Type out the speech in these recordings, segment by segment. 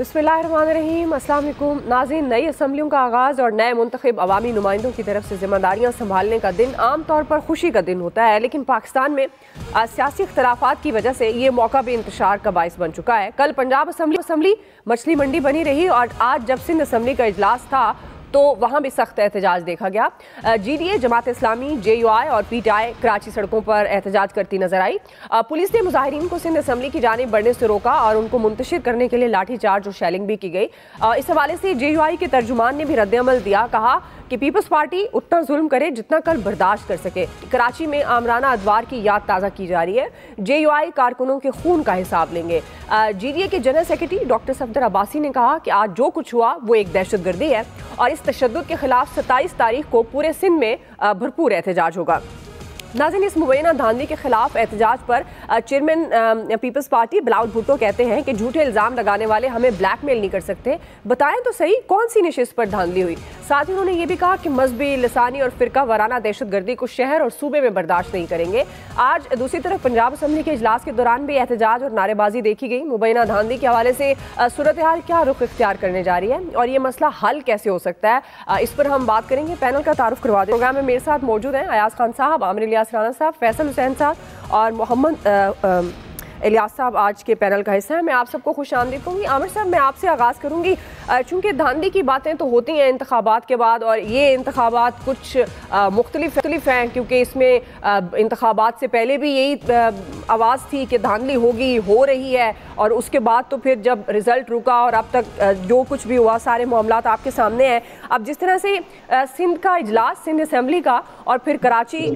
बिस्मिल्लाहिर्रहमानिर्रहीम, अस्सलाम वालेकुम नाज़रीन। नई असम्बलियों का आगाज़ और नए मुंतखब अवामी नुमाइंदों की तरफ से जिम्मेदारियाँ संभालने का दिन आम तौर पर खुशी का दिन होता है, लेकिन पाकिस्तान में सियासी इख्तलाफात की वजह से ये मौका भी इंतशार का बाइस बन चुका है। कल पंजाब असम्बली मछली मंडी बनी रही और आज जब सिंध असम्बली का इजलास था तो वहाँ भी सख्त एहतजाज देखा गया। GDA, जमात इस्लामी, JUI और PTI कराची सड़कों पर एहतजाज करती नजर आई। पुलिस ने मुजाहिरीन को सिंध असम्बली की जानिब बढ़ने से रोका और उनको मुंतशिर करने के लिए लाठीचार्ज और शेलिंग भी की गई। इस हवाले से JUI के तर्जुमान ने भी रद्द-ए-अमल दिया, कहा कि पीपल्स पार्टी उतना जुल्म करे जितना कल बर्दाश्त कर सके। कराची में आमराना अदवार की याद ताज़ा की जा रही है। JUI कारकुनों के खून का हिसाब लेंगे। GDA के general secretary doctor Safdar Abbasi ने कहा कि आज जो कुछ हुआ वो एक दहशतगर्दी है और इस तशद्दुद के खिलाफ 27 तारीख को पूरे सिंध में भरपूर एहतजाज होगा। नाज़रीन, इस मुबैना धांधली के खिलाफ एहतजाज पर chairman Peoples Party Bilawal Bhutto कहते हैं कि झूठे इल्ज़ाम लगाने वाले हमें ब्लैकमेल नहीं कर सकते, बताएं तो सही कौन सी नशिस्त पर धांधली हुई। साथ ही उन्होंने ये भी कहा कि मजहबी, लसानी और फिरका वाराना दहशतगर्दी को शहर और सूबे में बर्दाश्त नहीं करेंगे। आज दूसरी तरफ पंजाब असम्बली के इजलास के दौरान भी एहतजाज और नारेबाजी देखी गई। मुबैना धांधली के हवाले से सूरत हाल क्या रुख इख्तियार करने जा रही है और ये मसला हल कैसे हो सकता है, इस पर हम बात करेंगे। पैनल का तारुफ करवा दें। प्रोग्राम में मेरे साथ मौजूद हैं अयाज खान साहब, आमिर इलियास राना साहब, फैसल हुसैन साहब और मोहम्मद इलियास साहब आज के पैनल का हिस्सा है। मैं आप सबको खुश आमदीद कहूँगी। आमिर साहब, मैं आपसे आगाज़ करूँगी। चूँकि धांधली की बातें तो होती हैं इंतखाबात के बाद और ये इंतखाबात कुछ मुख्तलिफ हैं, क्योंकि इसमें इंतखाबात से पहले भी यही आवाज़ थी कि धांधली होगी, हो रही है, और उसके बाद तो फिर जब रिज़ल्ट रुका और अब तक जो कुछ भी हुआ सारे मामलात आपके सामने हैं। अब जिस तरह से सिंध का इजलास, सिंध असम्बली का, और फिर कराची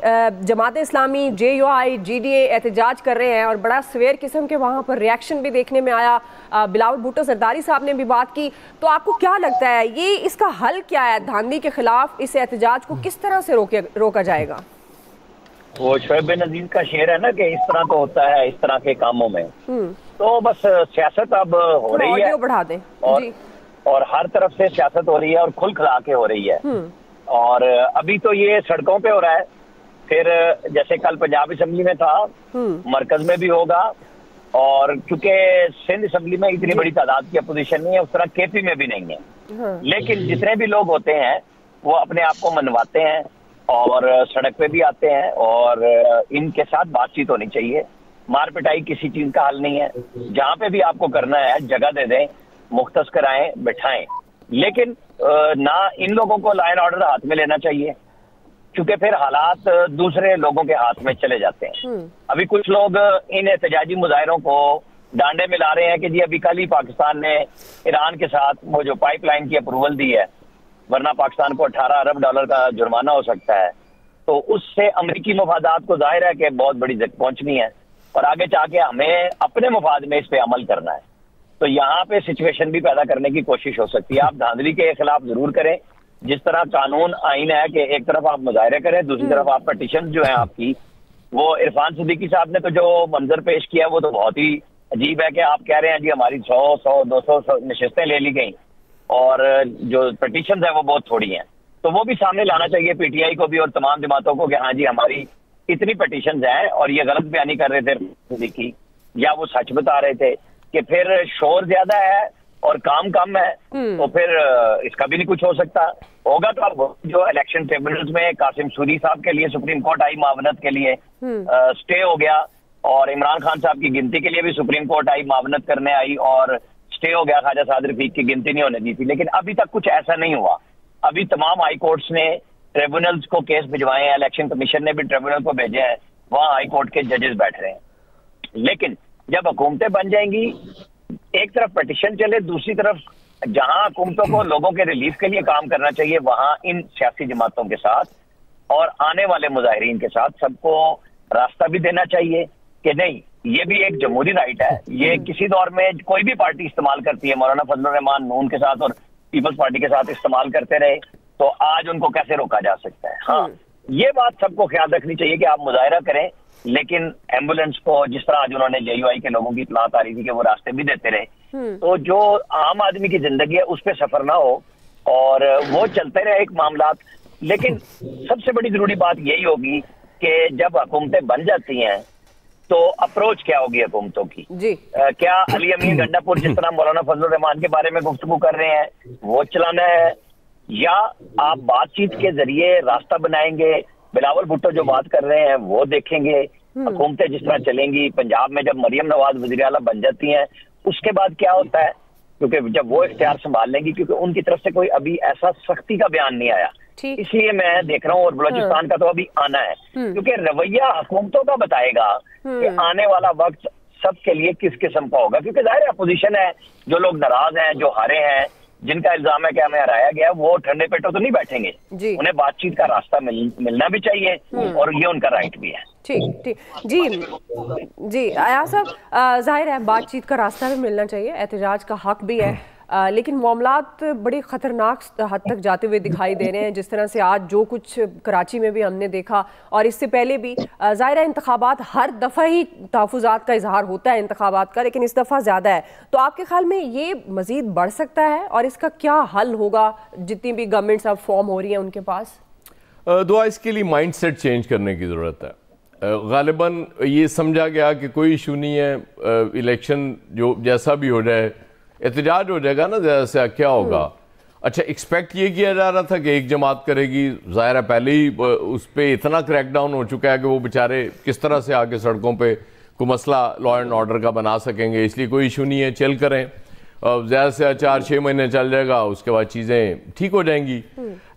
जमात इस्लामी, JUI, GDA एहतजाज कर रहे हैं और बड़ा सवेर किस्म के वहाँ पर रिएक्शन भी देखने में आया। बिलावल भुट्टो सरदारी साहब ने भी बात की। तो आपको क्या लगता है ये इसका हल क्या है? धांधली के खिलाफ इस एहतजाज को किस तरह से रोका जाएगा? वो शोएब बेनज़ीर का शेर है ना कि इस तरह तो होता है इस तरह के कामों में। तो बस सियासत अब हो रही है, बढ़ा दें और हर तरफ से सियासत हो रही है और खुल खिला के हो रही है। और अभी तो ये सड़कों पे हो रहा है, फिर जैसे कल पंजाब असम्बली में था, मरकज में भी होगा, और क्योंकि सिंध असम्बली में इतनी बड़ी तादाद की अपोजिशन नहीं है, उस तरह KP में भी नहीं है। लेकिन जितने भी लोग होते हैं वो अपने आप को मनवाते हैं और सड़क पे भी आते हैं, और इनके साथ बातचीत होनी चाहिए। मार पिटाई किसी चीज का हल नहीं है। जहाँ पे भी आपको करना है जगह दे दें, मुख्तस कराएं, बैठाएं, लेकिन ना इन लोगों को लॉ एंड ऑर्डर हाथ में लेना चाहिए, क्योंकि फिर हालात दूसरे लोगों के हाथ में चले जाते हैं। अभी कुछ लोग इन एहतजाजी मुजाहिरों को डांडे मिला रहे हैं कि जी अभी कल ही पाकिस्तान ने ईरान के साथ वो जो पाइपलाइन की अप्रूवल दी है, वरना पाकिस्तान को 18 अरब डॉलर का जुर्माना हो सकता है। तो उससे अमरीकी मफादात को जाहिर है कि बहुत बड़ी जगह पहुंचनी है और आगे जाके हमें अपने मफाद में इस पे अमल करना है। तो यहाँ पे सिचुएशन भी पैदा करने की कोशिश हो सकती है। आप धांधली के खिलाफ जरूर करें, जिस तरह कानून आइन है कि एक तरफ आप मुजाहरे करें, दूसरी तरफ आप पटिशन जो है आपकी, वो इरफान सिद्दीकी साहब ने तो जो मंजर पेश किया वो तो बहुत ही अजीब है कि आप कह रहे हैं जी हमारी 100, 200 नशिस्तें ले ली गई और जो पटिशन है वो बहुत थोड़ी हैं। तो वो भी सामने लाना चाहिए PTI को भी और तमाम जमातों को कि हाँ जी हमारी इतनी पटिशन हैं और ये गलत बयानी कर रहे थे सिद्दीकी, या वो सच बता रहे थे कि फिर शोर ज्यादा है और काम कम है, तो फिर इसका भी नहीं कुछ हो सकता। होगा तो अब जो इलेक्शन ट्रिब्यूनल्स में कासिम सूरी साहब के लिए सुप्रीम कोर्ट आई मावनत के लिए स्टे हो गया, और इमरान खान साहब की गिनती के लिए भी सुप्रीम कोर्ट आई मावनत करने आई और स्टे हो गया, ख्वाजा साद रफीक की गिनती नहीं होने दी थी। लेकिन अभी तक कुछ ऐसा नहीं हुआ। अभी तमाम हाई कोर्ट्स ने ट्रिब्यूनल्स को केस भिजवाए हैं, इलेक्शन कमीशन ने भी ट्रिब्यूनल को भेजे हैं, वहाँ हाई कोर्ट के जजेस बैठ रहे हैं। लेकिन जब हुकूमतें बन जाएंगी, एक तरफ पटिशन चले, दूसरी तरफ जहां हुकूमतों को लोगों के रिलीफ के लिए काम करना चाहिए, वहां इन सियासी जमातों के साथ और आने वाले मुजाहिरीन के साथ सबको रास्ता भी देना चाहिए कि नहीं, ये भी एक जमहूरी राइट है। ये किसी दौर में कोई भी पार्टी इस्तेमाल करती है, मौलाना फजलुर रहमान नून के साथ और पीपल्स पार्टी के साथ इस्तेमाल करते रहे, तो आज उनको कैसे रोका जा सकता है? हाँ, ये बात सबको ख्याल रखनी चाहिए कि आप मुजाहिरा करें, लेकिन एम्बुलेंस को जिस तरह आज उन्होंने JUI के लोगों की इत्तलात आ रही थी कि वो रास्ते भी देते रहे, तो जो आम आदमी की जिंदगी है उस पर सफर ना हो और वो चलते रहे एक मामलात। लेकिन सबसे बड़ी जरूरी बात यही होगी कि जब हुकूमतें बन जाती हैं तो अप्रोच क्या होगी हुकूमतों की जी। क्या अली अमीन गंडापुर जिस तरह मौलाना फजल रहमान के बारे में गुफ्तगू कर रहे हैं वो चलाना है, या आप बातचीत के जरिए रास्ता बनाएंगे? बिलावल भुट्टो जो बात कर रहे हैं वो देखेंगे, हुकूमतें जिस तरह चलेंगी। पंजाब में जब मरियम नवाज वज़ीर आला बन जाती हैं उसके बाद क्या होता है, क्योंकि जब वो इख्तियार संभाल लेंगी, क्योंकि उनकी तरफ से कोई अभी ऐसा सख्ती का बयान नहीं आया, इसलिए मैं देख रहा हूँ। और बलोचिस्तान का तो अभी आना है, क्योंकि रवैया हुकूमतों का बताएगा कि आने वाला वक्त सबके लिए किस किस्म का होगा। क्योंकि जाहिर है अपोजिशन है, जो लोग नाराज हैं, जो हारे हैं, जिनका इल्जाम है कि हमें हराया गया, वो ठंडे पेटों तो नहीं बैठेंगे, उन्हें बातचीत का रास्ता मिलना भी चाहिए और ये उनका राइट भी है। ठीक ठीक जी आया साहब, जाहिर है बातचीत का रास्ता भी मिलना चाहिए, एहतजाज का हक भी है, लेकिन मामलात बड़ी ख़तरनाक हद तक जाते हुए दिखाई दे रहे हैं। जिस तरह से आज जो कुछ कराची में भी हमने देखा और इससे पहले भी, ज़ाहिर है इंतखाबात हर दफ़ा ही तहफ़्फ़ुज़ात का इजहार होता है इंतखाबात का, लेकिन इस दफ़ा ज़्यादा है। तो आपके ख्याल में ये मज़ीद बढ़ सकता है और इसका क्या हल होगा जितनी भी गवर्नमेंट्स अब फॉर्म हो रही हैं उनके पास? दुआ इसके लिए माइंड सेट चेंज करने की ज़रूरत है। गालिबन ये समझा गया कि कोई इशू नहीं है, इलेक्शन जो जैसा भी हो जाए एहतजाज हो जाएगा ना, जैसे क्या होगा। अच्छा, एक्सपेक्ट ये किया जा रहा था कि एक जमात करेगी, ज़ाहिर है पहले ही उस पर इतना क्रैकडाउन हो चुका है कि वो बेचारे किस तरह से आके सड़कों पे कोई मसला लॉ एंड ऑर्डर का बना सकेंगे, इसलिए कोई इशू नहीं है, चिल करें। ज़्यादा से 4-6 महीने चल जाएगा, उसके बाद चीज़ें ठीक हो जाएंगी।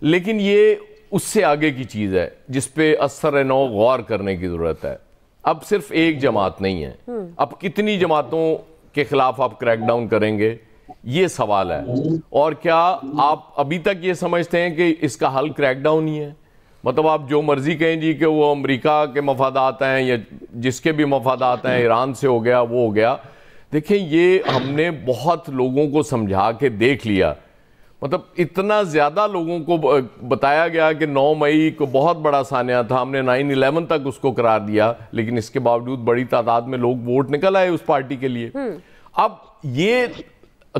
लेकिन ये उससे आगे की चीज़ है जिस पे असर नौ गौर करने की ज़रूरत है। अब सिर्फ एक जमात नहीं है, अब कितनी जमातों के खिलाफ आप क्रैकडाउन करेंगे, ये सवाल है। और क्या आप अभी तक ये समझते हैं कि इसका हल क्रैकडाउन ही है? मतलब आप जो मर्जी कहें जी कि वो अमेरिका के मफादात हैं या जिसके भी मफादात हैं, ईरान से हो गया, वो हो गया। देखें, ये हमने बहुत लोगों को समझा के देख लिया, मतलब इतना ज़्यादा लोगों को बताया गया कि 9 मई को बहुत बड़ा सानिया था, हमने 9/11 तक उसको करार दिया, लेकिन इसके बावजूद बड़ी तादाद में लोग वोट निकल आए उस पार्टी के लिए। अब ये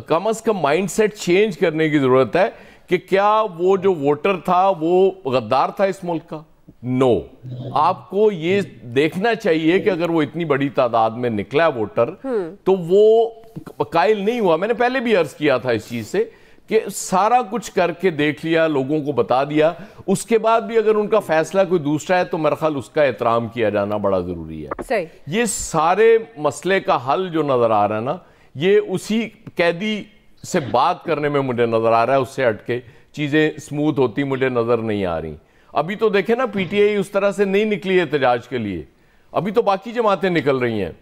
कम अज़ कम माइंड सेट चेंज करने की ज़रूरत है कि क्या वो जो वोटर था वो गद्दार था इस मुल्क का? नो। आपको ये देखना चाहिए कि अगर वो इतनी बड़ी तादाद में निकला वोटर तो वो कायल नहीं हुआ। मैंने पहले भी अर्ज किया था इस चीज़ से कि सारा कुछ करके देख लिया, लोगों को बता दिया, उसके बाद भी अगर उनका फैसला कोई दूसरा है तो मेरा ख्याल उसका एहतराम किया जाना बड़ा जरूरी है। सही। ये सारे मसले का हल जो नजर आ रहा है ना, ये उसी कैदी से बात करने में मुझे नजर आ रहा है, उससे हटके चीजें स्मूथ होती मुझे नजर नहीं आ रही। अभी तो देखे ना, पीटीआई उस तरह से नहीं निकली एहतजाज के लिए, अभी तो बाकी जमातें निकल रही हैं।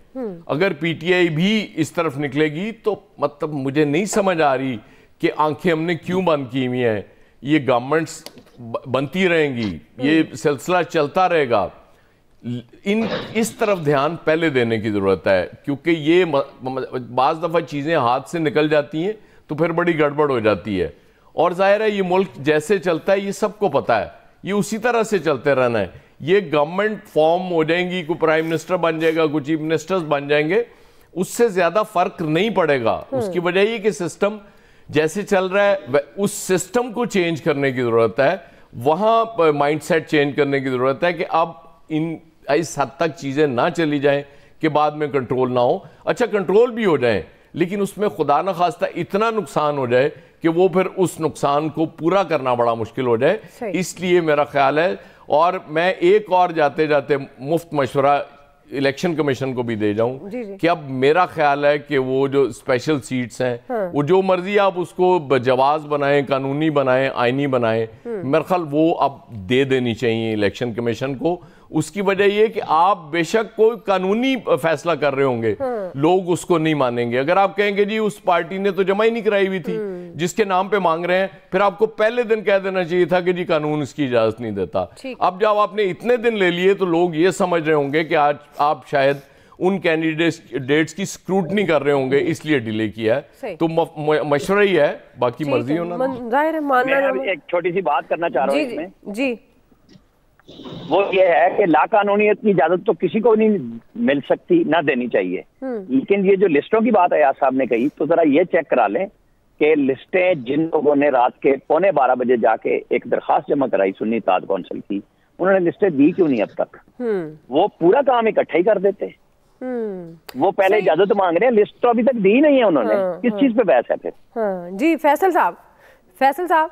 अगर पीटीआई भी इस तरफ निकलेगी तो मतलब मुझे नहीं समझ आ रही कि आंखें हमने क्यों बंद की हुई हैं। ये गवर्नमेंट्स बनती रहेंगी, ये सिलसिला चलता रहेगा। इस तरफ ध्यान पहले देने की ज़रूरत है, क्योंकि ये बाज़ दफ़ा चीज़ें हाथ से निकल जाती हैं तो फिर बड़ी गड़बड़ हो जाती है। और जाहिर है ये मुल्क जैसे चलता है ये सबको पता है, ये उसी तरह से चलते रहना है। ये गवर्नमेंट फॉर्म हो जाएंगी, कोई प्राइम मिनिस्टर बन जाएगा, कोई चीफ मिनिस्टर्स बन जाएंगे, उससे ज़्यादा फ़र्क नहीं पड़ेगा। उसकी वजह ये कि सिस्टम जैसे चल रहा है उस सिस्टम को चेंज करने की ज़रूरत है, वहाँ माइंडसेट चेंज करने की ज़रूरत है कि अब इस हद तक चीज़ें ना चली जाएं कि बाद में कंट्रोल ना हो। अच्छा, कंट्रोल भी हो जाए लेकिन उसमें खुदा न खास्ता इतना नुकसान हो जाए कि वो फिर उस नुकसान को पूरा करना बड़ा मुश्किल हो जाए। इसलिए मेरा ख्याल है, और मैं एक और जाते जाते मुफ्त मशवरा इलेक्शन कमीशन को भी दे जाऊं कि अब मेरा ख्याल है कि वो जो स्पेशल सीट्स हैं, वो जो मर्जी आप उसको जवाज बनाएं, कानूनी बनाएं, आईनी बनाएं, मेरा ख्याल वो अब दे देनी चाहिए इलेक्शन कमीशन को। उसकी वजह ये कि आप बेशक कोई कानूनी फैसला कर रहे होंगे, लोग उसको नहीं मानेंगे। अगर आप कहेंगे जी उस पार्टी ने तो जमा ही नहीं कराई हुई थी जिसके नाम पे मांग रहे हैं, फिर आपको पहले दिन कह देना चाहिए था कि जी कानून इसकी इजाजत नहीं देता। अब जब आपने इतने दिन ले लिए तो लोग ये समझ रहे होंगे कि आज आप शायद उन कैंडिडेट्स की स्क्रूटनी कर रहे होंगे, इसलिए डिले किया है। तो मशवरा ही है, बाकी मर्जी होना। मैं एक छोटी सी बात करना चाह रहा हूँ इसमें जी, वो ये है कि लाकानूनियत की इजाजत तो किसी को नहीं मिल सकती, ना देनी चाहिए। लेकिन ये जो लिस्टों की बात अयाज साहब ने कही, तो जरा ये चेक करा लें कि लिस्टें जिन लोगों ने रात के 11:15 बजे जाके एक दरखास्त जमा कराई सुन्नी इत्तेहाद कौंसिल की, उन्होंने लिस्टें दी क्यों नहीं अब तक? वो पूरा काम इकट्ठा ही कर देते। वो पहले इजाजत मांग रहे हैं, लिस्ट तो अभी तक दी नहीं है उन्होंने। किस चीज पे बहस है फिर? जी फैसल साहब,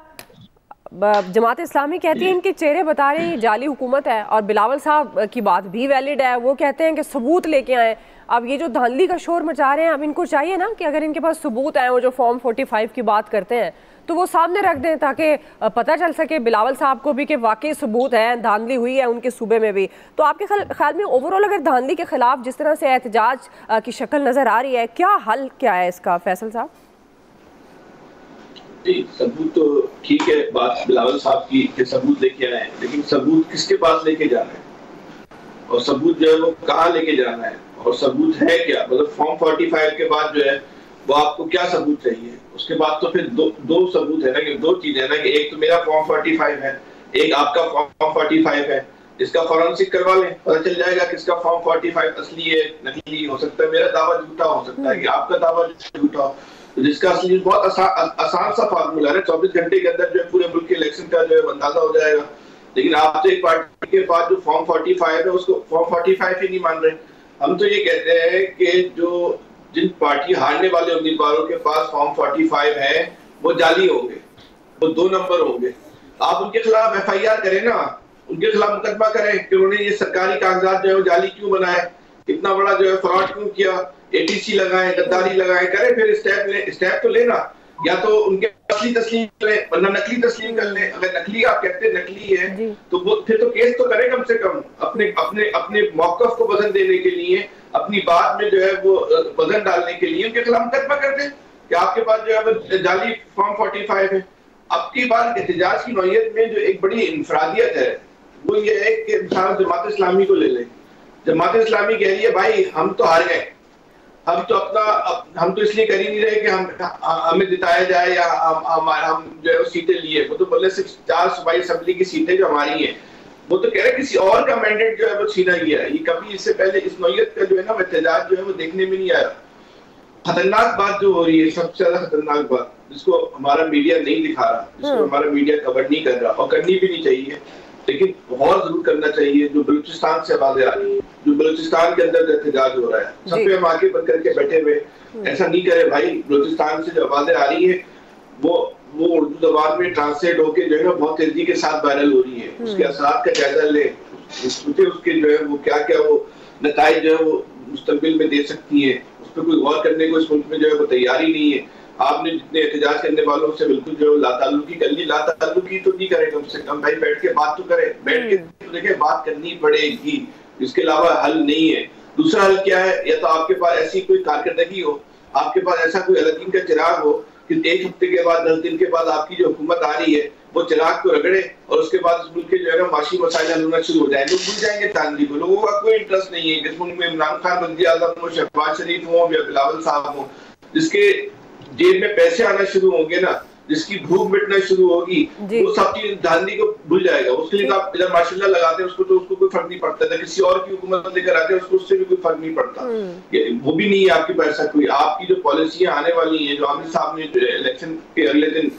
जमात इस्लामी कहती है इनके चेहरे बता रहे हैं जाली हुकूमत है, और बिलावल साहब की बात भी वैलिड है, वो कहते हैं कि सबूत लेके आए। अब ये जो धांधली का शोर मचा रहे हैं, अब इनको चाहिए ना कि अगर इनके पास सबूत है, वो जो फॉर्म 45 की बात करते हैं, तो वो सामने रख दें ताकि पता चल सके बिलावल साहब को भी कि वाकई सबूत है, धांधली हुई है उनके सूबे में भी। तो आपके ख्याल में ओवरऑल अगर धांधली के खिलाफ जिस तरह से एहतजाज की शक्ल नजर आ रही है, क्या हल क्या है इसका फैसल साहब? जी सबूत तो ठीक है, बात बिलावल साहब की कि सबूत लेके आए, लेकिन सबूत किसके पास लेके जाना है और सबूत जो है वो कहाँ लेके जाना है और सबूत है क्या? मतलब फॉर्म 45 के बाद जो है वो आपको क्या सबूत चाहिए? उसके बाद तो फिर दो सबूत है ना, कि दो चीजें है ना, कि एक तो मेरा फॉर्म 45 है, एक आपका फॉर्म 45 है, इसका फॉरेंसिक करवा लें, पता चल जाएगा किसका फॉर्म 45 असली है नकली। हो सकता है मेरा दावा झूठा हो सकता है कि आपका दावा झूठा हो, तो जिसका असली बहुत आसान सा फार्मूला है, 24 घंटे के अंदर जो है पूरे मुल्क के इलेक्शन का जो है अंदाजा हो जाएगा। लेकिन आप तो एक पार्टी के पास जो फॉर्म 45 है उसको फॉर्म 45 ही नहीं मान रहे। हम तो ये कहते हैं कि जो जिन पार्टी हारने वाले उम्मीदवारों के पास फॉर्म 45 है वो जाली होंगे, वो 2 नंबर होंगे। आप उनके खिलाफ FIR करें ना, उनके खिलाफ मुकदमा करें कि उन्होंने ये सरकारी कागजात जो है वो जाली क्यों बनाए, इतना बड़ा जो है फ्रॉड क्यों किया, ATC लगाए, गद्दारी लगाए, करें फिर स्टेप तो लेना, या तो उनके असली तस्लीम कर ले वरना नकली तस्लीम कर ले। अगर नकली आप कहते हैं नकली है तो वो फिर तो केस तो करें कम से कम, अपने अपने अपने मौकफ को वजन देने के लिए, अपनी बात में जो है वो वजन डालने के लिए उनके खिलाफ मुकदमा कर दें कि आपके पास जो है वो जाली फॉर्म 45 है। अब की बार एहतजाज की नौयत में जो एक बड़ी इंफरादियत है वो ये है कि इंसान जमात इस्लामी को ले ले। जमात इस्लामी कह रही है भाई हम तो हार गए, हम तो इसलिए कर ही नहीं रहे कि हमें जिताया जाए या हम जो है सीटें लिए, वो तो बोले सिर्फ 4 सूबाई असेंबली की सीटें जो हमारी हैं, वो तो कह रहे किसी और का मैंडेट जो है वो छीना गया है। ये कभी इससे पहले इस नौयत का जो है ना एहतजाज जो है वो देखने में नहीं आया। खतरनाक बात जो हो रही है, सबसे ज्यादा खतरनाक बात जिसको हमारा मीडिया नहीं दिखा रहा, जिसको हमारा मीडिया कवर नहीं कर रहा और करनी भी नहीं चाहिए, लेकिन बहुत जरूर करना चाहिए, जो बलूचिस्तान से आवाजें आ रही है, जो बलूचिस्तान के अंदर एहतजाज हो रहा है, सब पे हम आके बंद करके बैठे हुए ऐसा नहीं करे भाई। बलूचिस्तान से जो आवाजें आ रही है वो उर्दू जबान में ट्रांसलेट होके जो है ना बहुत तेजी के साथ वायरल हो रही है। उसके असरात का जायजा ले, उसके जो है वो क्या क्या वो नताइज जो है वो मुस्तकबिल में दे सकती है, उस पर कोई गौर करने को इस मुल्क में जो है वो तैयारी नहीं है। आपने जितने एहतजाज करने वालों से बिल्कुल जो लाताल्लुकी कर ली, लाताल्लुकी तो नहीं करे, कम से कम भाई बैठ के बात तो करे, बैठ के तो देखे बात करनी पड़ेगी, इसके अलावा हल नहीं है। दूसरा हल क्या है, या तो आपके पास ऐसी कोई कारकर्दगी हो, आपके पास ऐसा कोई अलादीन का चिराग हो कि 1 हफ्ते के बाद 10 दिन के बाद आपकी जो हुकूमत आ रही है वो चिराग को रगड़े और उसके बाद इस मुल्क के जो है ना माशी मसाइल हल होना शुरू हो जाए, लोग भूल जाएंगे चांदनी को। लोगों का कोई इंटरेस्ट नहीं है कि इस मुल्क में इमरान खान वज़ीर आज़म हो, शहबाज शरीफ हो या बिलावल साहब हो, जिसके जेब में पैसे आना शुरू होंगे ना, जिसकी भूख मिटना शुरू होगी, वो सब चीज धांधली को भूल जाएगा। उसके लिए आप इधर माशाल्लाह लगाते हैं उसको, तो उसको कोई फर्क नहीं पड़ता था, किसी और की हुकूमत लेकर आते हैं उसको उससे भी कोई फर्क नहीं पड़ता। वो भी नहीं है आपके पास ऐसा कोई। आपकी जो पॉलिसियां आने वाली हैं, जो आमिर साहब ने इलेक्शन के अगले दिन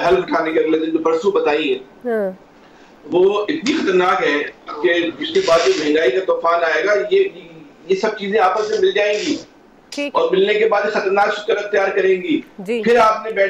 हल उठाने के अगले दिन जो परसों बताई है, वो इतनी खतरनाक है कि जिसके बाद जो महंगाई का तूफान आएगा, ये सब चीजें आपस में मिल जाएंगी और मिलने के बाद खतरनाक शक्ल तैयार करेंगी। फिर आपने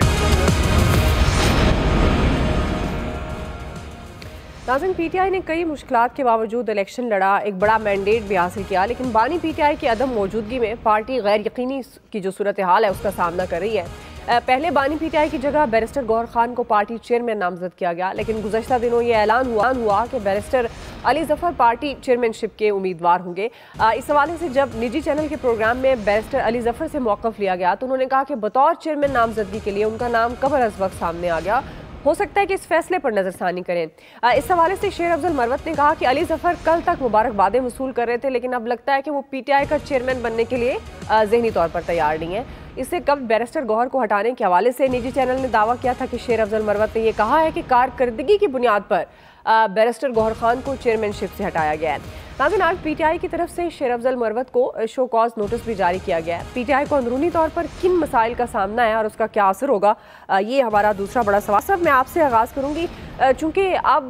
नाज़रीन, PTI ने कई मुश्किलात के बावजूद इलेक्शन लड़ा, एक बड़ा मैंडेट भी हासिल किया, लेकिन बानी PTI की अदम मौजूदगी में पार्टी गैर यकीनी की जो सूरत हाल है उसका सामना कर रही है। पहले बानी PTI की जगह बैरिस्टर गौहर खान को पार्टी चेयरमैन नामजद किया गया, लेकिन गुज़श्ता दिनों ये ऐलान हुआ कि barrister Ali Zafar party chairmanship के उम्मीदवार होंगे। इस हवाले से जब निजी चैनल के प्रोग्राम में बैरिस्टर अली ज़फ़र से मौक़िफ़ लिया गया तो उन्होंने कहा कि बतौर चेयरमैन नामजदगी के लिए उनका नाम कबर अज़ वक्त सामने आ गया, हो सकता है कि इस फैसले पर नज़रसानी करें। इस हवाले से शेर अफजल मरवत ने कहा कि अली ज़फ़र कल तक मुबारकबादें वसूल कर रहे थे, लेकिन अब लगता है कि वो PTI का चेयरमैन बनने के लिए ज़हनी तौर पर तैयार नहीं है। इससे कब बैरिस्टर गौहर को हटाने के हवाले से निजी चैनल ने दावा किया था कि शेर अफजल मरवत ने यह कहा है कि कारकर्दगी की बुनियाद पर बैरिस्टर गौहर खान को चेयरमैनशिप से हटाया गया है। नाज़रीन, आज पीटीआई की तरफ से शेर अफजल मरवत को शो कॉज नोटिस भी जारी किया गया है। पीटीआई को अंदरूनी तौर पर किन मसाइल का सामना है और उसका क्या असर होगा, ये हमारा दूसरा बड़ा सवाल। सब मैं आपसे आगाज़ करूँगी, चूँकि अब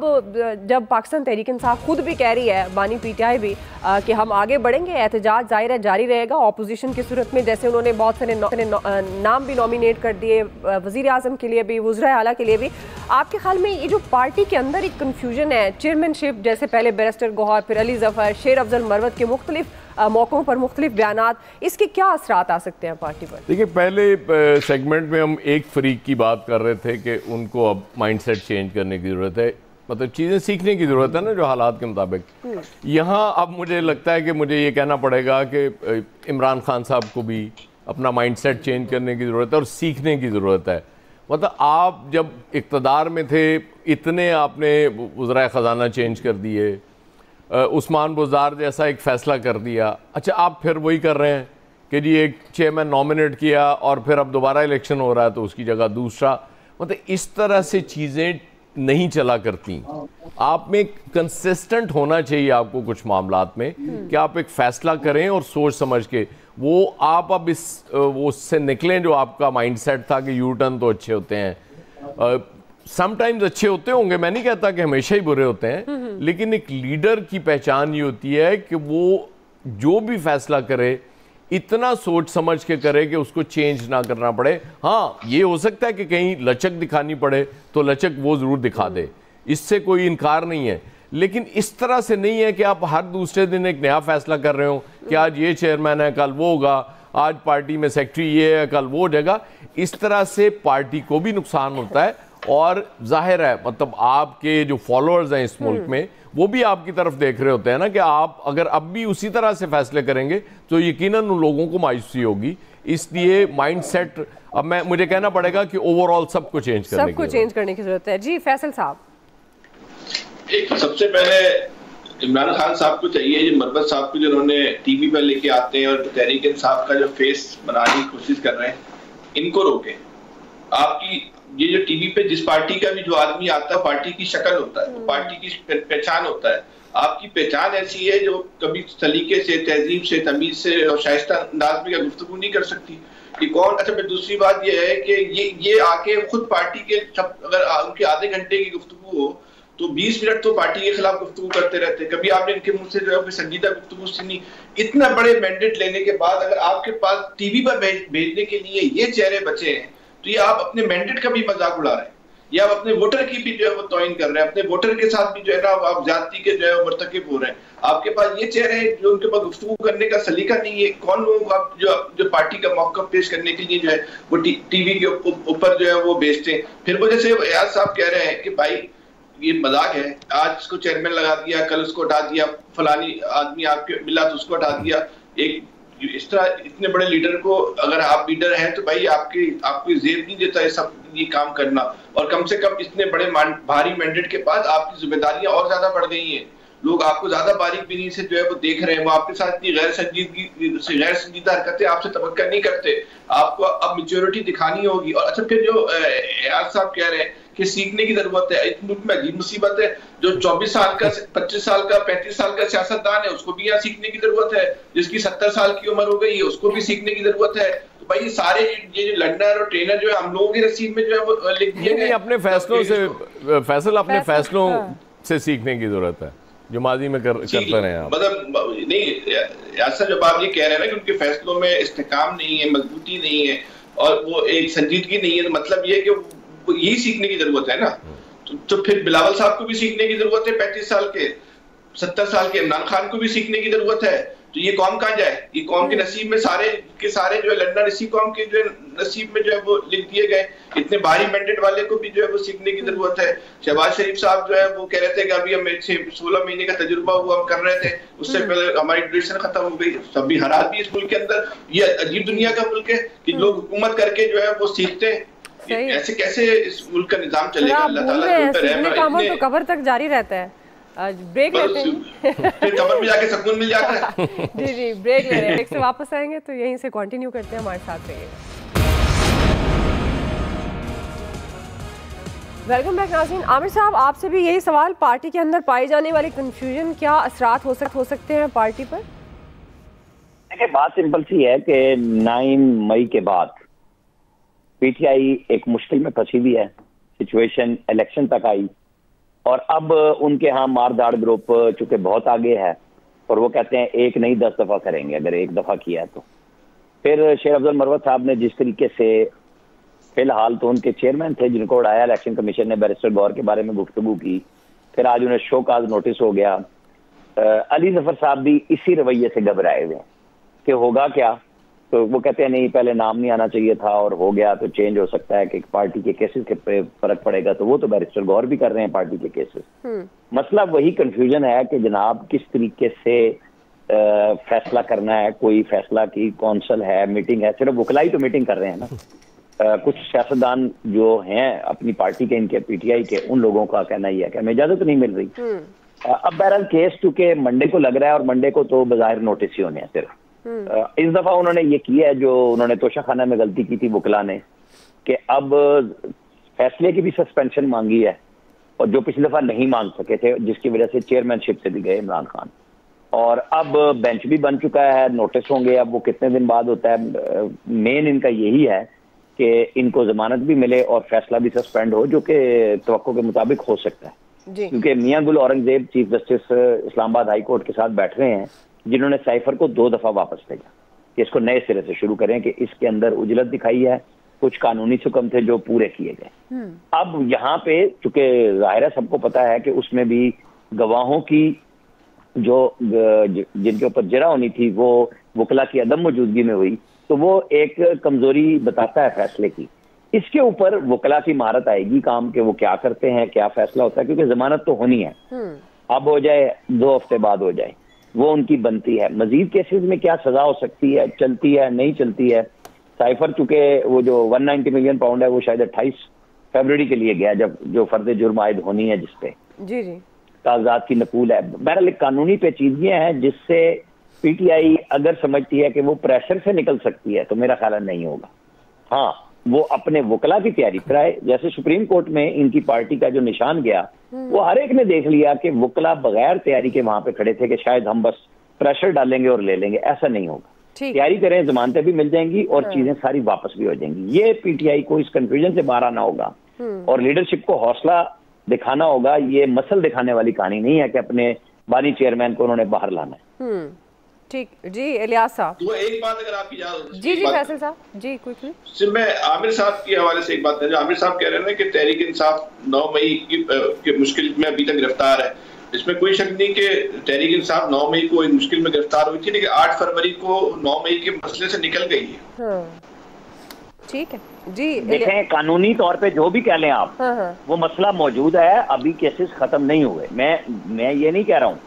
जब पाकिस्तान तहरीक इंसाफ खुद भी कह रही है, बानी पीटीआई भी, कि हम आगे बढ़ेंगे, एहतजाज ज़ाहिर है जारी रहेगा अपोजिशन की सूरत में। जैसे उन्होंने बहुत सारे नाम भी नॉमिनेट कर दिए, वज़ीर आज़म के लिए भी, वज़ीर आला के लिए भी। आपके ख्याल में ये जो पार्टी के अंदर एक कन्फ्यूजन है, चेयरमैनशिप जैसे पहले बैरिस्टर गौहर, फिर अली ज़फ़र, शेर अफजल मरवत के मुख्तलिफ मौक़ों पर मुख्तलिफ बयानात, इसके क्या असरात आ सकते हैं पार्टी पर? देखिए, पहले सेगमेंट में हम एक फरीक की बात कर रहे थे कि उनको अब माइंडसेट चेंज करने की ज़रूरत है, मतलब चीज़ें सीखने की ज़रूरत है ना जो हालात के मुताबिक। यहाँ अब मुझे लगता है कि मुझे ये कहना पड़ेगा कि इमरान खान साहब को भी अपना माइंडसेट चेंज करने की ज़रूरत है और सीखने की ज़रूरत है। मतलब आप जब इक़्तिदार में थे, इतने आपने वज़राए ख़जाना चेंज कर दिए, उस्मान बुज़दार जैसा एक फ़ैसला कर दिया। अच्छा, आप फिर वही कर रहे हैं कि जी एक चेयरमैन नॉमिनेट किया और फिर अब दोबारा इलेक्शन हो रहा है तो उसकी जगह दूसरा। मतलब इस तरह से चीज़ें नहीं चला करती। आप में कंसिस्टेंट होना चाहिए आपको कुछ मामलात में कि आप एक फ़ैसला करें और सोच समझ के वो आप अब वो उससे निकलें जो आपका माइंडसेट था कि यू टर्न तो अच्छे होते हैं, समटाइम्स अच्छे होते होंगे, मैं नहीं कहता कि हमेशा ही बुरे होते हैं, लेकिन एक लीडर की पहचान ये होती है कि वो जो भी फैसला करे इतना सोच समझ के करे कि उसको चेंज ना करना पड़े। हाँ, ये हो सकता है कि कहीं लचक दिखानी पड़े तो लचक वो ज़रूर दिखा दे, इससे कोई इनकार नहीं है, लेकिन इस तरह से नहीं है कि आप हर दूसरे दिन एक नया फैसला कर रहे हो कि आज ये चेयरमैन है, कल वो होगा, आज पार्टी में सेक्रेटरी ये है, कल वो जगह। इस तरह से पार्टी को भी नुकसान होता है और जाहिर है मतलब आपके जो फॉलोअर्स हैं इस मुल्क में वो भी आपकी तरफ देख रहे होते हैं ना कि आप अगर अब भी उसी तरह से फैसले करेंगे तो यकीनन उन लोगों को मायूसी होगी। इसलिए माइंडसेट अब मुझे कहना पड़ेगा कि ओवरऑल सबको चेंज करने की जरूरत है। जी फैसल साहब, एक सबसे पहले इमरान खान साहब को चाहिए, ये मरवत साहब को जिन्होंने टीवी पर लेके आते हैं और तहरीक इंसाफ का जो फेस बनाने की कोशिश कर रहे हैं, इनको रोके। आपकी ये जो टीवी पे जिस पार्टी का भी जो आदमी आता है, पार्टी की शक्ल होता है, पार्टी की पहचान होता है। आपकी पहचान ऐसी है जो कभी सलीके से, तहजीब से, तमीज से और शाइस्ता अंदाज में गुफ्तगू नहीं कर सकती कि कौन। अच्छा, दूसरी बात ये है कि ये आके खुद पार्टी के अगर उनके आधे घंटे की गुफ्तगू हो तो 20 मिनट तो पार्टी के खिलाफ गुफ्तगू करते रहते हैं। कभी आपने इनके मुंह से जो है संजीदा गुफ्तगू सुनी? इतना बड़े मैंडेट लेने के बाद अगर आपके पास टीवी पर भेजने के लिए ये चेहरे बचे हैं तो ये आप अपने मैंडेट का भी मजाक उड़ा रहे हैं, या आप अपने वोटर की भी जो है वो तौहीन कर रहे हैं, अपने वोटर के साथ भी जो है ना आप ज्यादती के जो है मुर्तकिब हो रहे हैं। आपके पास ये चेहरे हैं जो उनके पास गुफ्तगू करने का सलीका नहीं है। कौन लोग आप जो पार्टी का मौक़िफ़ पेश करने के लिए जो है वो टीवी के ऊपर जो है वो भेजते हैं। फिर वो जैसे याद साहब कह रहे हैं कि भाई ये मजाक है, आज इसको चेयरमैन लगा दिया, कल उसको हटा दिया, फलानी आदमी आपके मिला तो उसको हटा दिया। एक इस तरह इतने बड़े लीडर को, अगर आप लीडर हैं तो भाई आपको जेब नहीं देता है सब ये काम करना, और कम से कम इतने बड़े भारी मैंडेट के बाद आपकी जिम्मेदारियां और ज्यादा बढ़ गई हैं। लोग आपको ज्यादा बारीक बीनी से जो है वो देख रहे हैं, वो आपके साथ इतनी गैर संजीदा हरकतें आपसे तवक्को नहीं करते। आपको अब मैच्योरिटी दिखानी होगी। और अच्छा, फिर जो याद साहब कह रहे हैं कि सीखने की जरूरत है, इस मुल्क में अजीब मुसीबत है। जो 24 साल का, 25 साल का, 35 साल का सियासतदान है उसको भी यहाँ सीखने की जरूरत है, जिसकी 70 साल की उम्र हो गई है उसको भी सीखने की जरूरत है। तो भाई सारे ये जो लर्नर और ट्रेनर जो है हम लोगों की नसीब में जो है वो लिख दिए गए। अपने फैसलों से फैसल अपने फैसलों से सीखने की जरूरत है जो माजी में करते रहे। मतलब नहीं ऐसा जब आप ये कह रहे हैं ना कि उनके फैसलों में इस्तेकाम नहीं है, मजबूती नहीं है और वो एक संजीदगी नहीं है, तो मतलब ये कि यही सीखने की जरूरत है ना। तो फिर बिलावल साहब को भी सीखने की जरूरत है, 35 साल के, 70 साल के इमरान खान को भी सीखने की जरूरत है। तो ये कौम कहाँ जाए? ये कौम के नसीब में सारे के सारे जो है लंदन इसी कौम के जो नसीब में जो है वो लिख दिए गए। इतने भारी मैंडेट वाले को भी जो है वो सीखने की जरूरत है। शहबाज शरीफ साहब जो है वो कह रहे थे कि अभी हमें 16 महीने का तजुर्बा हुआ, हम कर रहे थे, उससे पहले हमारी ड्यूरेशन खत्म हो गई। सभी हालात भी इस मुल्क के अंदर, ये अजीब दुनिया का मुल्क है कि लोग हुकूमत करके जो है वो सीखते हैं। ऐसे कैसे इस मुल्क का निजाम चलेगा? अल्लाह ताला तो कब्र तक जारी रहता है। ब्रेक लेते हैं फिर कब्र में जाके सुकून मिल जाता है। जी ब्रेक ले रहे हैं, ब्रेक से वापस आएंगे तो यहीं से कंटिन्यू करते हैं, हमारे साथ रहिएगा। वेलकम बैक नाज़रीन। आमिर साहब, आपसे भी यही सवाल, पार्टी के अंदर पाई जाने वाली कंफ्यूजन क्या असरात हो सकते हैं पार्टी पर? देखिए, बात सिंपल सी है कि 9 मई के बाद पीटीआई एक मुश्किल में फंसी हुई है। सिचुएशन इलेक्शन तक आई और अब उनके यहाँ मारदाड़ ग्रुप चूंकि बहुत आगे है और वो कहते हैं एक नहीं 10 दफा करेंगे, अगर एक दफा किया है तो। फिर शेर अफजल मरवत साहब ने जिस तरीके से, फिलहाल तो उनके चेयरमैन थे जिनको उड़ाया इलेक्शन कमीशन ने, बैरिस्टर गौर के बारे में गुफ्तगू की, फिर आज उन्हें शो काज नोटिस हो गया। अली जफर साहब भी इसी रवैये से घबराए हुए कि होगा क्या, तो वो कहते हैं नहीं पहले नाम नहीं आना चाहिए था और हो गया तो चेंज हो सकता है कि पार्टी के केसेस के पे फर्क पड़ेगा, तो वो तो बैरिस्टर गौर भी कर रहे हैं पार्टी के केसेस। मसला वही कंफ्यूजन है कि जनाब किस तरीके से फैसला करना है, कोई फैसला की कौंसल है, मीटिंग है, सिर्फ वकलाई तो मीटिंग कर रहे हैं ना। कुछ सियासतदान जो हैं अपनी पार्टी के, इनके पीटीआई के, उन लोगों का कहना ही है कि हमें इजाजत नहीं मिल रही। अब बहरहाल केस चूंकि मंडे को लग रहा है और मंडे को तो बाहर नोटिस ही होने हैं सिर्फ। इस दफा उन्होंने ये किया है जो उन्होंने तोशाखाना में गलती की थी वकला ने, कि अब फैसले की भी सस्पेंशन मांगी है और जो पिछली दफा नहीं मांग सके थे, जिसकी वजह से चेयरमैनशिप से भी गए इमरान खान। और अब बेंच भी बन चुका है, नोटिस होंगे, अब वो कितने दिन बाद होता है। मेन इनका यही है कि इनको जमानत भी मिले और फैसला भी सस्पेंड हो, जो कि तवक्को के मुताबिक हो सकता है। क्योंकि मियां गुल Aurangzeb chief justice Islamabad high court के साथ बैठ रहे हैं, जिन्होंने साइफर को 2 दफा वापस भेजा कि इसको नए सिरे से शुरू करें, कि इसके अंदर उजलत दिखाई है, कुछ कानूनी हुक्म थे जो पूरे किए गए। अब यहाँ पे चूंकि जाहिर है सबको पता है कि उसमें भी गवाहों की जो जिनके ऊपर जरा होनी थी वो वकला की अदम मौजूदगी में हुई, तो वो एक कमजोरी बताता है फैसले की। इसके ऊपर वकला की महारत आएगी काम के वो क्या करते हैं, क्या फैसला होता है, क्योंकि जमानत तो होनी है, अब हो जाए 2 हफ्ते बाद हो जाए, वो उनकी बनती है। मजीद केसेस में क्या सजा हो सकती है, चलती है नहीं चलती है। साइफर चूंकि वो जो 190 मिलियन पाउंड है वो शायद 28 फरवरी के लिए गया, जब जो फर्द जुर्म आयद होनी है जिसपे जी कागजात की नकूल है। बहरहाल कानूनी पेचीदगियां हैं जिससे पीटीआई अगर समझती है कि वो प्रेशर से निकल सकती है, तो मेरा ख्याल नहीं होगा। हाँ, वो अपने वकला की तैयारी कराए। जैसे सुप्रीम कोर्ट में इनकी पार्टी का जो निशान गया, वो हर एक ने देख लिया कि वकला बगैर तैयारी के वहां पे खड़े थे कि शायद हम बस प्रेशर डालेंगे और ले लेंगे। ऐसा नहीं होगा, तैयारी करें, जमानतें भी मिल जाएंगी और चीजें सारी वापस भी हो जाएंगी। ये पीटीआई को इस कंफ्यूजन से बाहर आना होगा और लीडरशिप को हौसला दिखाना होगा। ये मसल दिखाने वाली कहानी नहीं है कि अपने बानी चेयरमैन को उन्होंने बाहर लाना है। ठीक जी, इलियास साहब। तो एक बात अगर आपकी जी फैसल साहब जी क्विकली। सिर्फ मैं आमिर साहब के हवाले से एक बात है, जो आमिर साहब कह रहे हैं ना कि तहरीक इंसाफ 9 मई की मुश्किल में अभी तक गिरफ्तार है, इसमें कोई शक नहीं कि तहरीक इंसाफ 9 मई को एक मुश्किल में गिरफ्तार हुई थी, लेकिन 8 फरवरी को 9 मई के मसले से निकल गई है। ठीक है जी। देखें, कानूनी तौर पे जो भी कह लें आप, वो मसला मौजूद है, अभी केसेस खत्म नहीं हुए। मैं ये नहीं कह रहा हूँ,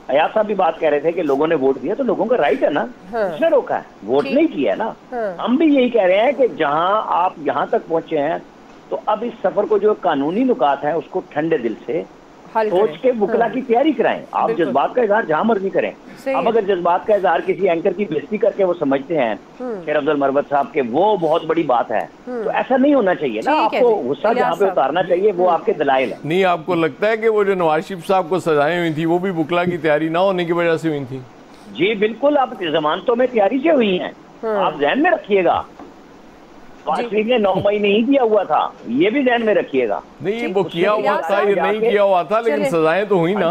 अयाज साहब भी बात कह रहे थे कि लोगों ने वोट दिया, तो लोगों का राइट है ना, किसने रोका है? वोट नहीं किया है ना। हम भी यही कह रहे हैं कि जहां आप यहाँ तक पहुंचे हैं, तो अब इस सफर को जो कानूनी नुकात है उसको ठंडे दिल से सोच के वकला की तैयारी कराएं। आप जज्बात का इजहार जहां मर्जी करें। अब अगर जज्बात का इजहार किसी एंकर की बेइज्जती करके वो समझते हैं शेर अफजल मरवत साहब के, वो बहुत बड़ी बात है, तो ऐसा नहीं होना चाहिए ना। आपको गुस्सा जहाँ पे उतारना चाहिए वो आपके दलाइल है। नहीं, आपको लगता है कि वो जो नवाज शरीफ साहब को सजाएं हुई थी वो भी वकला की तैयारी ना होने की वजह से हुई थी? जी बिल्कुल, आप जमानतों में तैयारी से हुई है, आप ध्यान में रखिएगा। ने 9 मई नहीं किया हुआ था, ये भी ध्यान में रखिएगा। नहीं, वो किया हुआ था, ये नहीं किया हुआ था, लेकिन सजाएं तो हुई ना।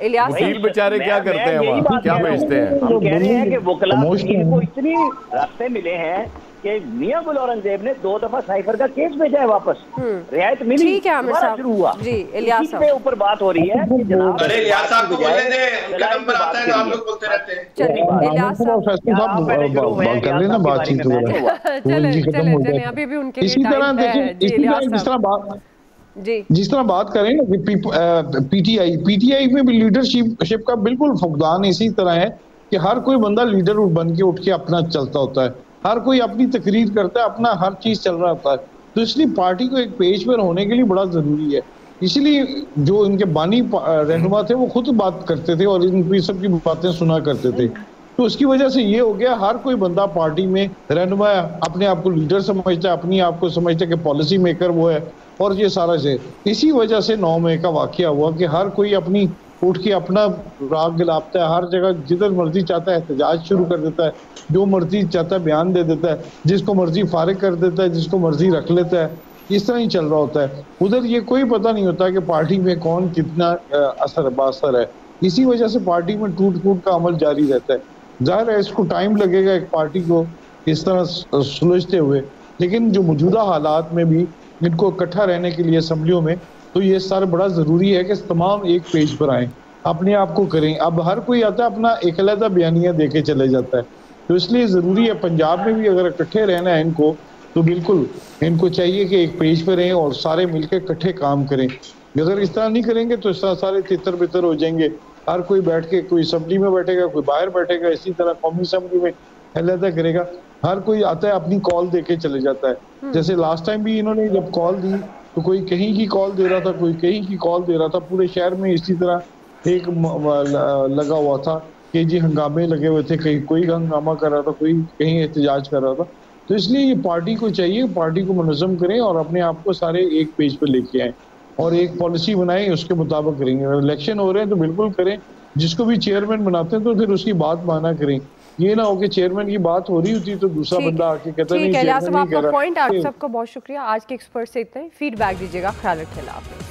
वकील बेचारे क्या करते हैं वहाँ, क्या बेचते हैं? हम कह रहे हैं कि वकला को इतनी रास्ते मिले हैं कि मियां गुल औरंगजेब ने 2 दफा साइफर का केस भेजा है वापस, रियायत मिली। ठीक है आमिर साहब, शुरू हुआ जी इलियास साहब पे ऊपर बात हो रही है कि जनाब, अरे इलियास साहब को बोलने दें, उनका नंबर आता है तो आप लोग बोलते रहते हैं। चलिए इलियास साहब कर लेना बातचीत चले अभी भी उनके इसी तरह देखिए, जिस तरह बात करें ना कि पीटीआई में भी लीडरशिप का बिल्कुल फुकदान इसी तरह है कि हर कोई बंदा लीडर बन के उठ के अपना चलता होता है, हर कोई अपनी तकरीर करता है, अपना हर चीज चल रहा होता है। तो इसलिए पार्टी को एक पेज पर होने के लिए बड़ा जरूरी है। इसलिए जो इनके बानी रहनुमा थे वो खुद बात करते थे और इन सब की बातें सुना करते थे। तो उसकी वजह से ये हो गया, हर कोई बंदा पार्टी में रहनुमा अपने आप को लीडर समझता है, अपनी आप को समझता है कि पॉलिसी मेकर वो है, और ये सारा से इसी वजह से 9 मई का वाकया हुआ कि हर कोई अपनी उठ के अपना राग गिलापता है, हर जगह जिधर मर्जी चाहता है एहतजाज शुरू कर देता है, जो मर्जी चाहता है बयान दे देता है, जिसको मर्जी फारिग कर देता है, जिसको मर्जी रख लेता है। इस तरह ही चल रहा होता है। उधर ये कोई पता नहीं होता कि पार्टी में कौन कितना असर बासर है। इसी वजह से पार्टी में टूट फूट का अमल जारी रहता है। जाहिर है इसको टाइम लगेगा एक पार्टी को इस तरह सुलझते हुए, लेकिन जो मौजूदा हालात में भी इनको इकट्ठा रहने के लिए असम्बलियों में, तो ये सारा बड़ा ज़रूरी है कि तमाम एक पेज पर आएँ, अपने आप को करें। अब हर कोई आता है अपना एक अलग बयानिया दे के चले जाता है, तो इसलिए ज़रूरी है पंजाब में भी अगर इकट्ठे रहना है इनको, तो बिल्कुल इनको चाहिए कि एक पेज पर रहें और सारे मिलकर इकट्ठे काम करें। अगर इस तरह नहीं करेंगे तो इस तरह सारे तितर बितर हो जाएंगे, हर कोई बैठ के, कोई असम्बली में बैठेगा, कोई बाहर बैठेगा, इसी तरह कौमी असम्बली में अलहदा करेगा, हर कोई आता है अपनी कॉल दे के चले जाता है। जैसे लास्ट टाइम भी इन्होंने जब कॉल दी तो कोई कहीं की कॉल दे रहा था, कोई कहीं की कॉल दे रहा था, पूरे शहर में इसी तरह एक लगा हुआ था कि जी हंगामे लगे हुए थे, कहीं कोई हंगामा कर रहा था, कोई कहीं एहतजाज कर रहा था। तो इसलिए ये पार्टी को चाहिए, पार्टी को मुनज़्ज़म करें और अपने आप को सारे एक पेज पर लेके आए और एक पॉलिसी बनाएं, उसके मुताबिक करेंगे। अगर इलेक्शन हो रहे हैं तो बिल्कुल करें, जिसको भी चेयरमैन बनाते हैं तो फिर उसकी बात माना करें। ये ना हो कि चेयरमैन की बात हो रही होती तो दूसरा बंदा आके कहता नहीं चेयरमैन नहीं कह रहा। पॉइंट, आप सबका बहुत शुक्रिया। आज के एक्सपर्ट से इतना ही, फीडबैक दीजिएगा। ख्याल रखें।